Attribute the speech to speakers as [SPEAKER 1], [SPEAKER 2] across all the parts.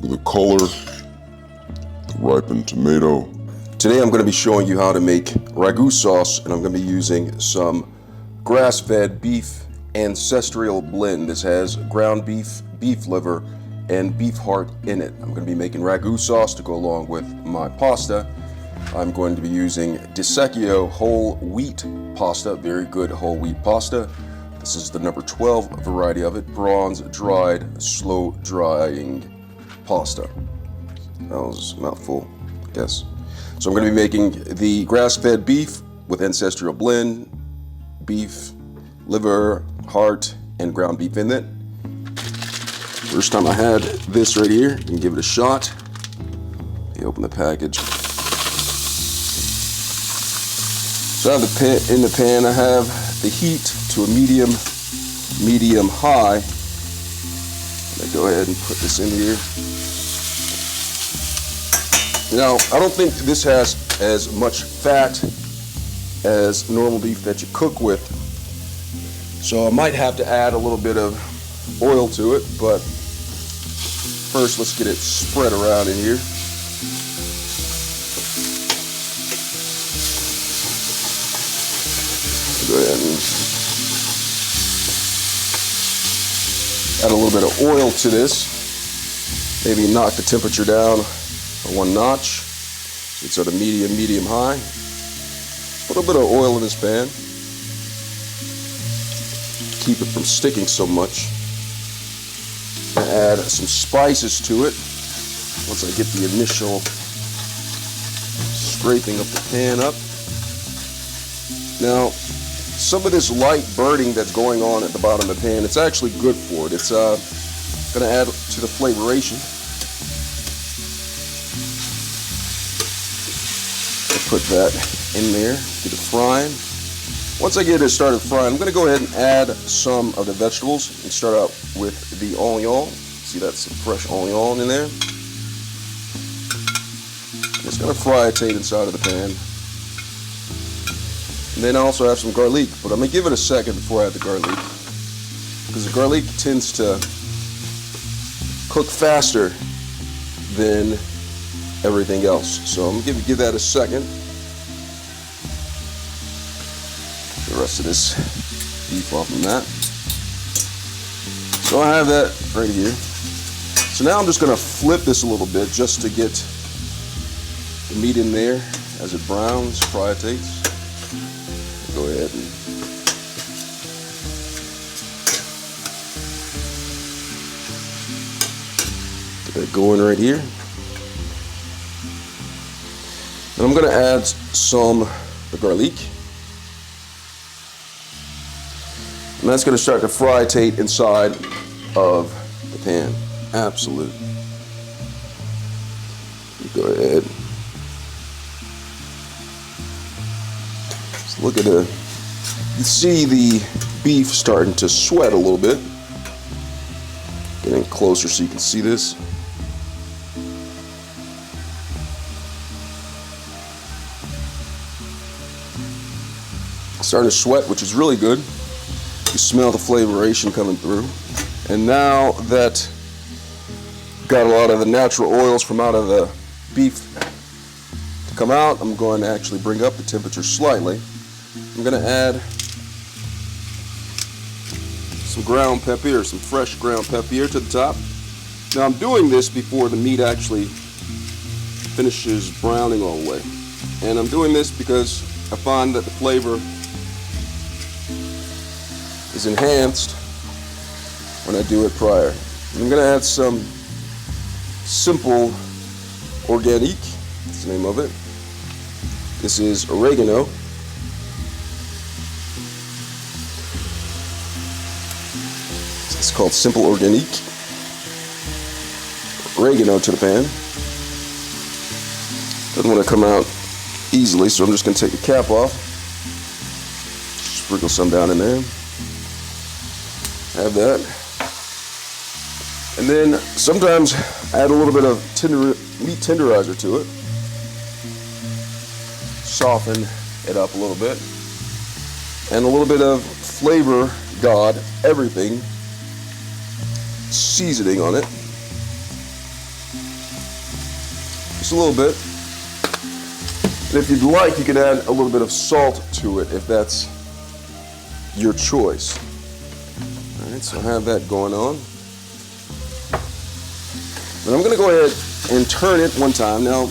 [SPEAKER 1] Look at the color, the ripened tomato.
[SPEAKER 2] Today I'm going to be showing you how to make ragu sauce, and I'm going to be using some grass-fed beef ancestral blend. This has ground beef, beef liver, and beef heart in it. I'm going to be making ragu sauce to go along with my pasta. I'm going to be using Di Secchio whole wheat pasta, very good whole wheat pasta. This is the number 12 variety of it, bronze dried, slow drying pasta. That was a mouthful, I guess. So I'm going to be making the grass-fed beef with ancestral blend, beef, liver, heart, and ground beef in it. First time I had this right here, you can give it a shot. You open the package. So I have the pan, in the pan I have the heat to a medium high. I'm gonna go ahead and put this in here. Now, I don't think this has as much fat as normal beef that you cook with, so I might have to add a little bit of oil to it, but first let's get it spread around in here. Go ahead and add a little bit of oil to this. Maybe knock the temperature down one notch. It's at a medium high. Put a little bit of oil in this pan. Keep it from sticking so much. Add some spices to it. Once I get the initial scraping of the pan up. Now, some of this light burning that's going on at the bottom of the pan, it's actually good for it. It's going to add to the flavoration. Put that in there, get it frying. Once I get it started frying, I'm going to go ahead and add some of the vegetables and start out with the onion. See, that's some fresh onion in there. It's going to fry-tate inside of the pan. And then I also have some garlic, but I'm going to give it a second before I add the garlic, because the garlic tends to cook faster than everything else. So I'm going to give that a second. The rest of this beef off from that. So I have that right here. So now I'm just going to flip this a little bit just to get the meat in there as it browns, fry-tates. Go ahead and get that going right here. And I'm going to add some of the garlic. And that's going to start to fry-tate inside of the pan. Absolutely. Go ahead. So look at the, you see the beef starting to sweat a little bit. Getting closer so you can see this. Starting to sweat, which is really good. You smell the flavoration coming through. And now that got a lot of the natural oils from out of the beef to come out, I'm going to actually bring up the temperature slightly. I'm going to add some ground pepper, some fresh ground pepper to the top. Now I'm doing this before the meat actually finishes browning all the way. And I'm doing this because I find that the flavor is enhanced when I do it prior. I'm going to add some simple organic, that's the name of it. This is oregano. It's called simple organic. Oregano to the pan. Doesn't want to come out easily, so I'm just going to take the cap off. Sprinkle some down in there. Have that. And then sometimes add a little bit of meat tenderizer to it. Soften it up a little bit. And a little bit of flavor god, everything, seasoning on it. Just a little bit. And if you'd like, you can add a little bit of salt to it if that's your choice. All right, so I have that going on. And I'm going to go ahead and turn it one time. Now,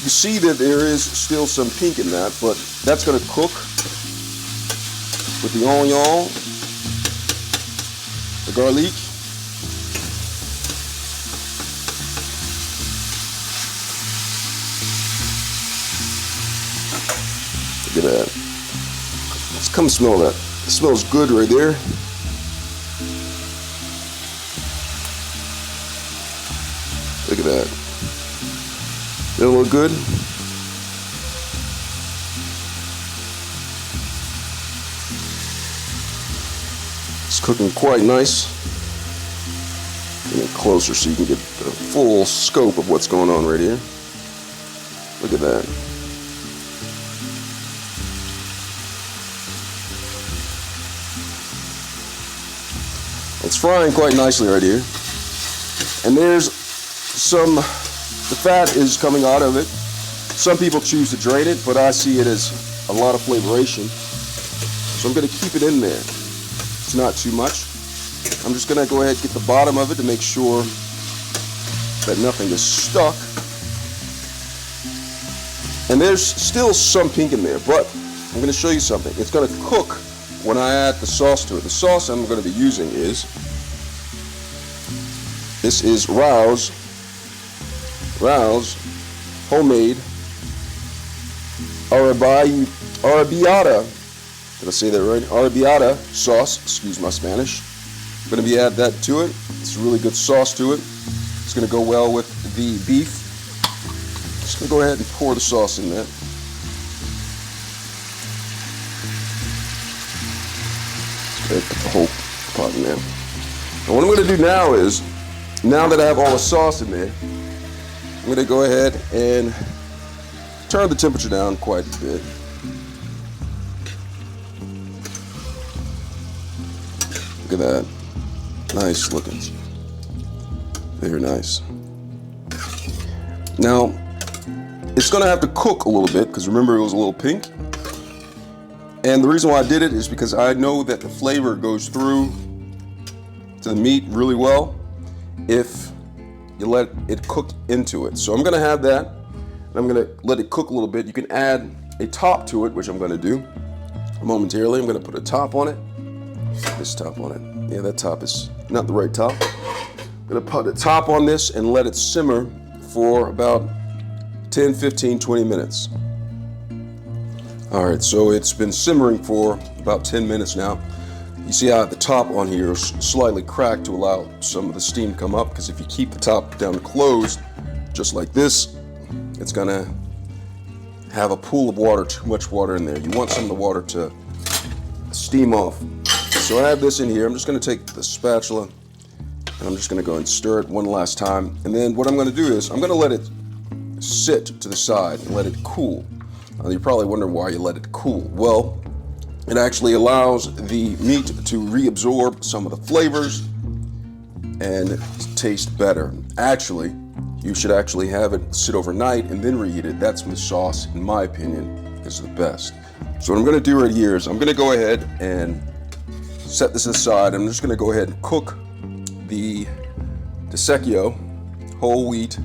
[SPEAKER 2] you see that there is still some pink in that, but that's going to cook with the onion, the garlic, look at that. Let's come smell that. It smells good right there. Look at that. Does it look good? It's cooking quite nice. Get it closer so you can get the full scope of what's going on right here. Look at that. It's frying quite nicely right here. And there's the fat is coming out of it. Some people choose to drain it, but I see it as a lot of flavoration. So I'm going to keep it in there. It's not too much. I'm just going to go ahead and get the bottom of it to make sure that nothing is stuck. And there's still some pink in there, but I'm going to show you something. It's going to cook when I add the sauce to it. The sauce I'm going to be using is, this is Rao's homemade arrabbiata. Did I say that right? Arrabbiata sauce. Excuse my Spanish. I'm going to be add that to it. It's a really good sauce to it. It's going to go well with the beef. Just going to go ahead and pour the sauce in there. Okay, put the whole pot in there. And what I'm going to do now is, now that I have all the sauce in there, I'm going to go ahead and turn the temperature down quite a bit. Look at that. Nice looking. Very nice. Now, it's going to have to cook a little bit because remember it was a little pink. And the reason why I did it is because I know that the flavor goes through to the meat really well if you let it cook into it. So I'm going to have that, and I'm going to let it cook a little bit. You can add a top to it, which I'm going to do momentarily. I'm going to put a top on it. This top on it. Yeah, that top is not the right top. I'm going to put a top on this and let it simmer for about 10, 15, 20 minutes. All right, so it's been simmering for about 10 minutes now. You see how the top on here is slightly cracked to allow some of the steam to come up, because if you keep the top down closed, just like this, it's gonna have a pool of water, too much water in there. You want some of the water to steam off. So I have this in here. I'm just gonna take the spatula and I'm just gonna go and stir it one last time. And then what I'm gonna do is I'm gonna let it sit to the side and let it cool. You're probably wondering why you let it cool. Well, it actually allows the meat to reabsorb some of the flavors and taste better. Actually, you should actually have it sit overnight and then reheat it. That's when the sauce, in my opinion, is the best. So what I'm going to do right here is I'm going to go ahead and set this aside. I'm just going to go ahead and cook the Secchio whole wheat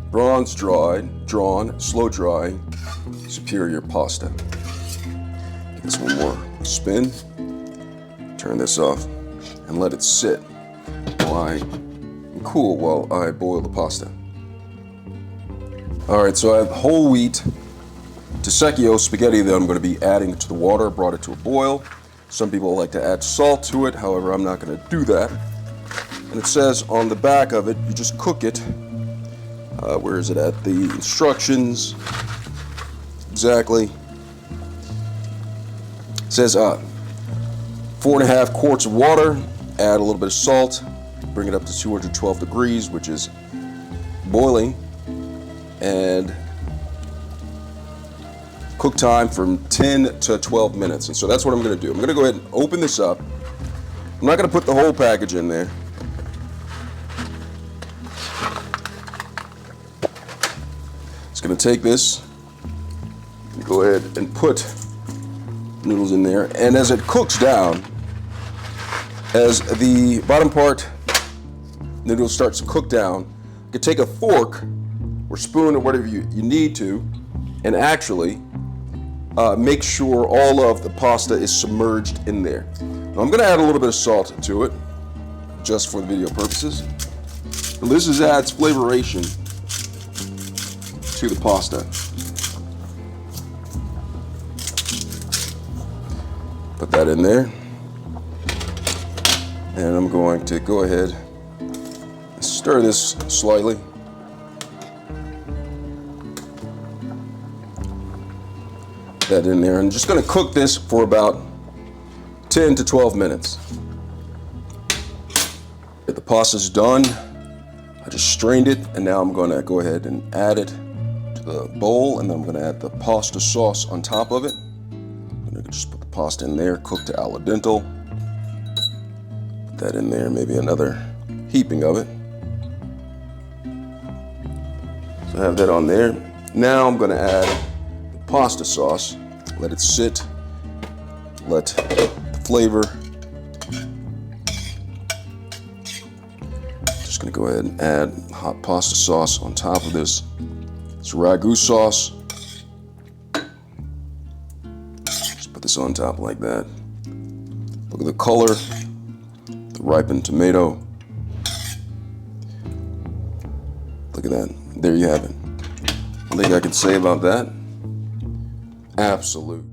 [SPEAKER 2] bronze drawn, slow drying superior pasta. Give this one more spin. Turn this off and let it sit cool while I boil the pasta. All right, so I have whole wheat Secchio spaghetti that I'm going to be adding to the water. Brought it to a boil. Some people like to add salt to it. However, I'm not going to do that. And it says on the back of it, you just cook it. Where is it at? The instructions. Exactly. It says 4.5 quarts of water. Add a little bit of salt. Bring it up to 212 degrees, which is boiling. And cook time from 10 to 12 minutes. And so that's what I'm going to do. I'm going to go ahead and open this up. I'm not going to put the whole package in there. Just gonna take this, and go ahead and put noodles in there, and as it cooks down, as the bottom part noodle starts to cook down, you can take a fork or spoon or whatever you need to, and actually make sure all of the pasta is submerged in there. Now I'm gonna add a little bit of salt to it, just for the video purposes. And this adds flavoration to the pasta. Put that in there. And I'm going to go ahead and stir this slightly. That in there. I'm just going to cook this for about 10 to 12 minutes. The pasta's done. I just strained it, and now I'm going to go ahead and add it to the bowl, and then I'm going to add the pasta sauce on top of it. I'm going to just put the pasta in there, cooked to al dente. Put that in there, maybe another heaping of it. So I have that on there. Now I'm going to add the pasta sauce, let it sit, let the flavor. Just going to go ahead and add hot pasta sauce on top of this. It's ragu sauce. Just put this on top like that. Look at the color, the ripened tomato. Look at that. There you have it. Nothing I can say about that. Absolute.